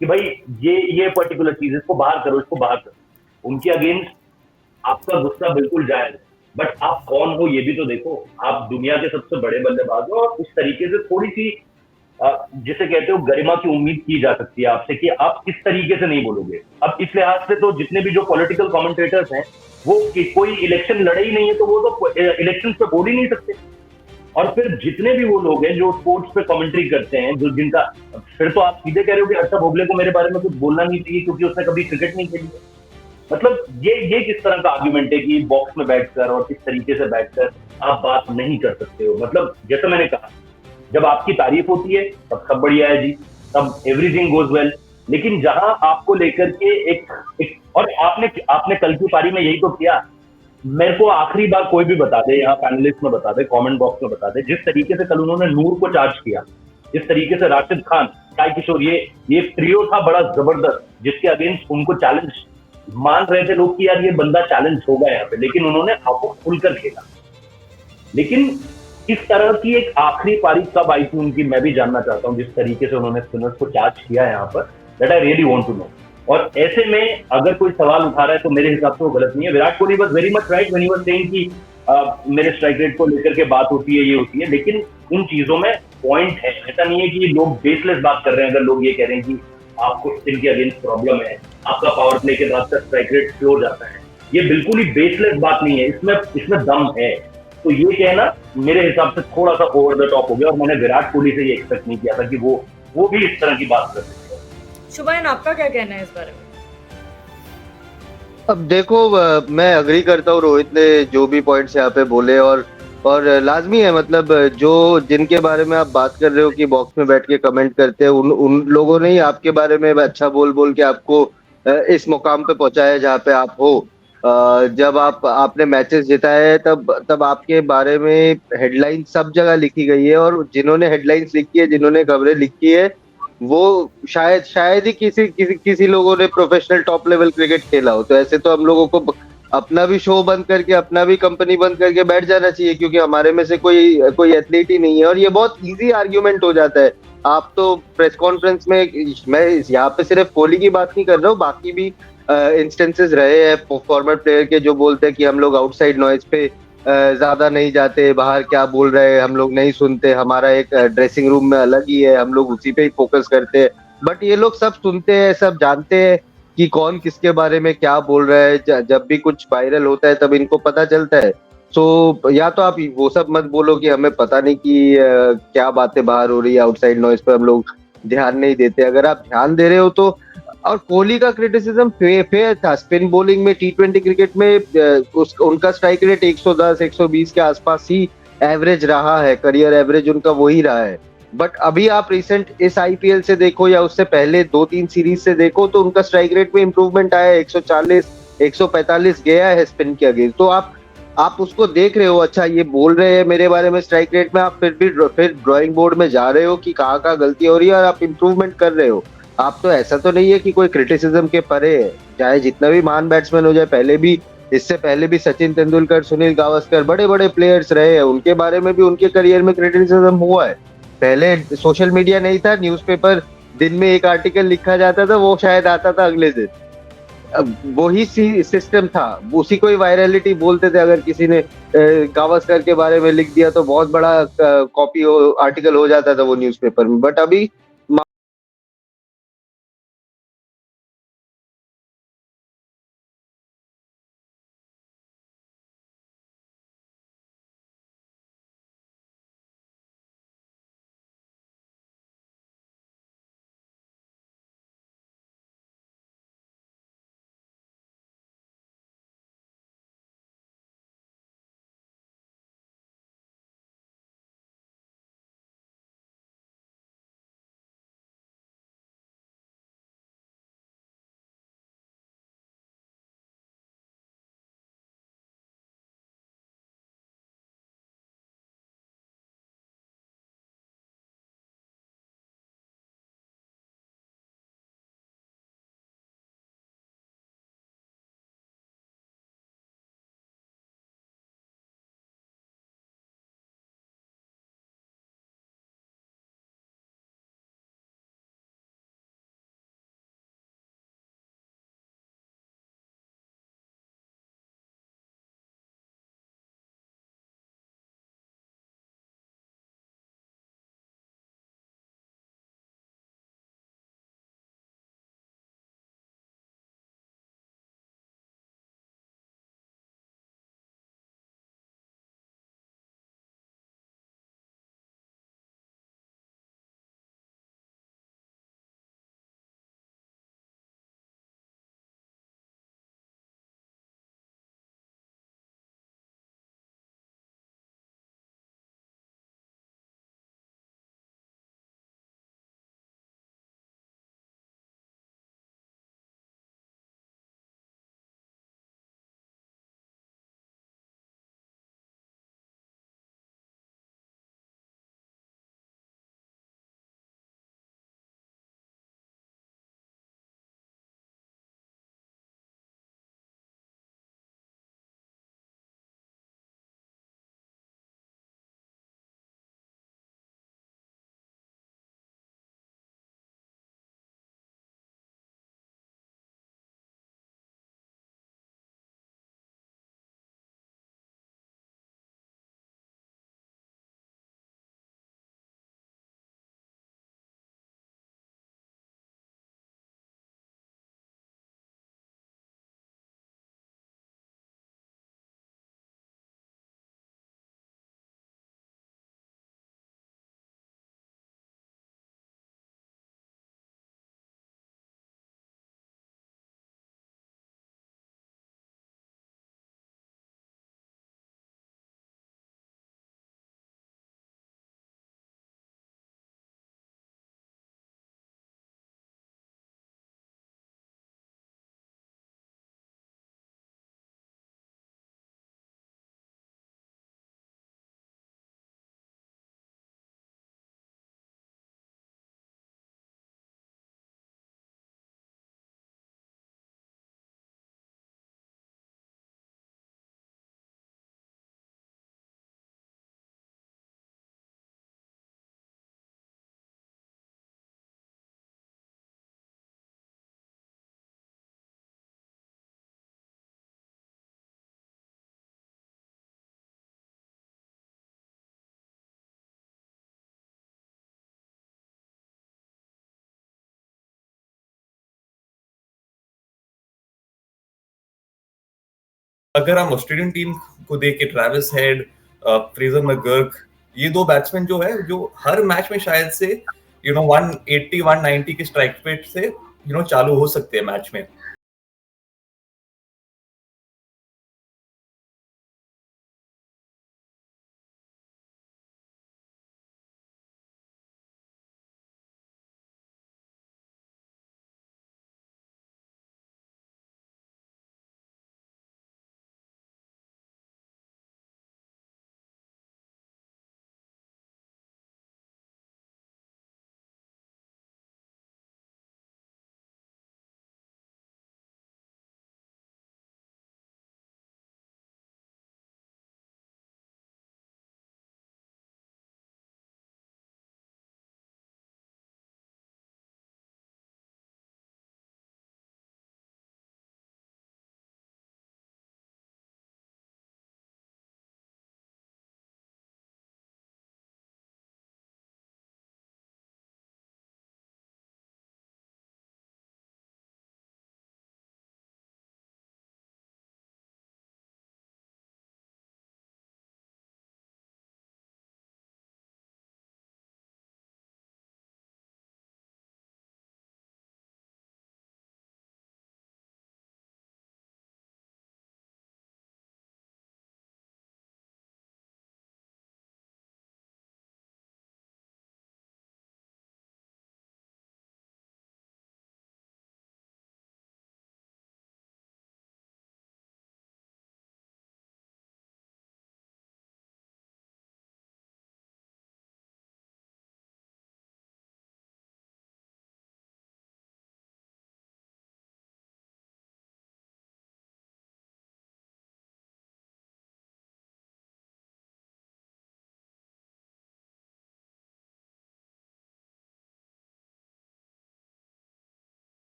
कि भाई ये पर्टिकुलर चीज, इसको बाहर करो, इसको बाहर करो। उनके अगेंस्ट आपका गुस्सा बिल्कुल जायज है, बट आप कौन हो ये भी तो देखो। आप दुनिया के सबसे बड़े बल्लेबाज हो, और उस तरीके से थोड़ी सी जिसे कहते हो गरिमा की उम्मीद की जा सकती है आपसे, कि आप इस तरीके से नहीं बोलोगे। अब इस लिहाज से तो जितने भी जो पॉलिटिकल कमेंटेटर्स हैं, वो कोई इलेक्शन लड़े ही नहीं है, तो वो तो इलेक्शन पे बोल ही नहीं सकते। और फिर जितने भी वो लोग हैं जो स्पोर्ट्स पे कमेंट्री करते हैं, जो जिनका, फिर तो आप सीधे कह रहे हो कि हर्षा भोगले को मेरे बारे में कुछ बोलना नहीं चाहिए क्योंकि उसने कभी क्रिकेट नहीं खेली है। मतलब ये किस तरह का आर्ग्यूमेंट है कि बॉक्स में बैठकर और किस तरीके से बैठकर आप बात नहीं कर सकते हो। मतलब जैसे मैंने कहा, जब आपकी तारीफ होती है तब सब बढ़िया है जी, तब एवरीथिंग गोज वेल। लेकिन जहां आपको लेकर के एक और आपने आपने कल की पारी में यही तो किया। मेरे को आखिरी बार कोई भी बता दे, यहाँ पैनलिस्ट में बता दे, कमेंट बॉक्स में बता दे, जिस तरीके से कल उन्होंने नूर को चार्ज किया, जिस तरीके से राशिद खान, साई किशोर, ये ट्रियो था बड़ा जबरदस्त, जिसके अगेंस्ट उनको चैलेंज मान रहे थे लोग कि यार ये बंदा चैलेंज होगा यहाँ पे, लेकिन उन्होंने आपको खुलकर खेला। लेकिन इस तरह की एक आखिरी पारी कब आई थी उनकी, मैं भी जानना चाहता हूं, जिस तरीके से उन्होंने स्पिनर्स को चार्ज किया है यहाँ पर। That I really want to know. और ऐसे में अगर कोई सवाल उठा रहा है तो मेरे हिसाब से वो गलत नहीं है। Virat Kohli was very much right when he was saying कि मेरे स्ट्राइक रेट को लेकर के बात होती है, ये होती है, लेकिन उन चीजों में पॉइंट है। ऐसा नहीं है कि लोग बेसलेस बात कर रहे हैं। अगर लोग ये कह रहे हैं कि आपको स्पिन के अगेंस्ट प्रॉब्लम है, आपका पावर प्ले के बाद तक स्ट्राइक रेट स्लो जाता है, ये बिल्कुल ही बेसलेस बात नहीं है, इसमें इसमें दम है। तो ये कहना मेरे हिसाब से थोड़ा सा ओवर द टॉप हो गया, और मैंने विराट कोहली से ये एक्सपेक्ट नहीं किया था कि वो भी इस तरह की बात कर सकते हैं। शुभायन, आपका क्या कहना है इस बारे में? अब देखो, मैं अग्री करता हूँ रोहित ने जो भी पॉइंट्स यहाँ पे बोले। और लाजमी है, मतलब जो जिनके बारे में आप बात कर रहे हो कि बॉक्स में बैठ के कमेंट करते हैं, उन उन लोगों ने ही आपके बारे में अच्छा बोल बोल के आपको इस मुकाम पे पहुंचाया है जहाँ पे आप हो। जब आपने मैचेस जिताए हैं, तब आपके बारे में हेडलाइन सब जगह लिखी गई है, और जिन्होंने हेडलाइंस लिखी है, जिन्होंने खबरें लिखी है, वो शायद ही किसी किसी किसी लोगों ने प्रोफेशनल टॉप लेवल क्रिकेट खेला हो। तो ऐसे तो हम लोगों को अपना भी शो बंद करके, अपना भी कंपनी बंद करके बैठ जाना चाहिए, क्योंकि हमारे में से कोई कोई एथलीट ही नहीं है। और ये बहुत इजी आर्ग्यूमेंट हो जाता है। आप तो प्रेस कॉन्फ्रेंस में, मैं यहाँ पे सिर्फ कोहली की बात नहीं कर रहा हूँ, बाकी भी इंस्टेंसेस रहे हैं फॉर्मर प्लेयर के जो बोलते हैं कि हम लोग आउटसाइड नॉइज पे ज्यादा नहीं जाते, बाहर क्या बोल रहे हैं हम लोग नहीं सुनते, हमारा एक ड्रेसिंग रूम में अलग ही है, हम लोग उसी पे ही फोकस करते हैं। बट ये लोग सब सुनते हैं, सब जानते हैं कि कौन किसके बारे में क्या बोल रहा है। जब भी कुछ वायरल होता है तब इनको पता चलता है। सो या तो आप वो सब मत बोलो कि हमें पता नहीं कि क्या बातें बाहर हो रही है, आउटसाइड नॉइज पे हम लोग ध्यान नहीं देते। अगर आप ध्यान दे रहे हो तो। और कोहली का क्रिटिसिज्म फेयर था। स्पिन बॉलिंग में टी20 क्रिकेट में उनका स्ट्राइक रेट 110 120 के आसपास ही एवरेज रहा है, करियर एवरेज उनका वही रहा है। बट अभी आप रिसेंट इस आईपीएल से देखो या उससे पहले 2-3 सीरीज से देखो, तो उनका स्ट्राइक रेट में इंप्रूवमेंट आया है। 140 145 गया है स्पिन के अगेंस्ट। तो आप उसको देख रहे हो, अच्छा ये बोल रहे हैं मेरे बारे में स्ट्राइक रेट में, आप फिर ड्राइंग बोर्ड में जा रहे हो कि कहाँ कहाँ गलती हो रही है और आप इंप्रूवमेंट कर रहे हो। आप तो ऐसा तो नहीं है कि कोई क्रिटिसिज्म के परे है। चाहे जितना भी महान बैट्समैन हो जाए, पहले भी, इससे पहले भी सचिन तेंदुलकर, सुनील गावस्कर, बड़े बड़े प्लेयर्स रहे हैं, उनके बारे में भी उनके करियर में क्रिटिसिज्म हुआ है। पहले सोशल मीडिया नहीं था, न्यूज़पेपर दिन में एक आर्टिकल लिखा जाता था, वो शायद आता था अगले दिन। अब वही सिस्टम था, उसी को ही वायरलिटी बोलते थे। अगर किसी ने गावस्कर के बारे में लिख दिया तो बहुत बड़ा कॉपी आर्टिकल हो जाता था वो न्यूज़पेपर में। बट अभी अगर हम ऑस्ट्रेलियन टीम को देखें, ट्रेविस हेड, फ्रेजर मैकगर्क, ये दो बैट्समैन जो है जो हर मैच में शायद से 180 190 के स्ट्राइक रेट से चालू हो सकते हैं मैच में।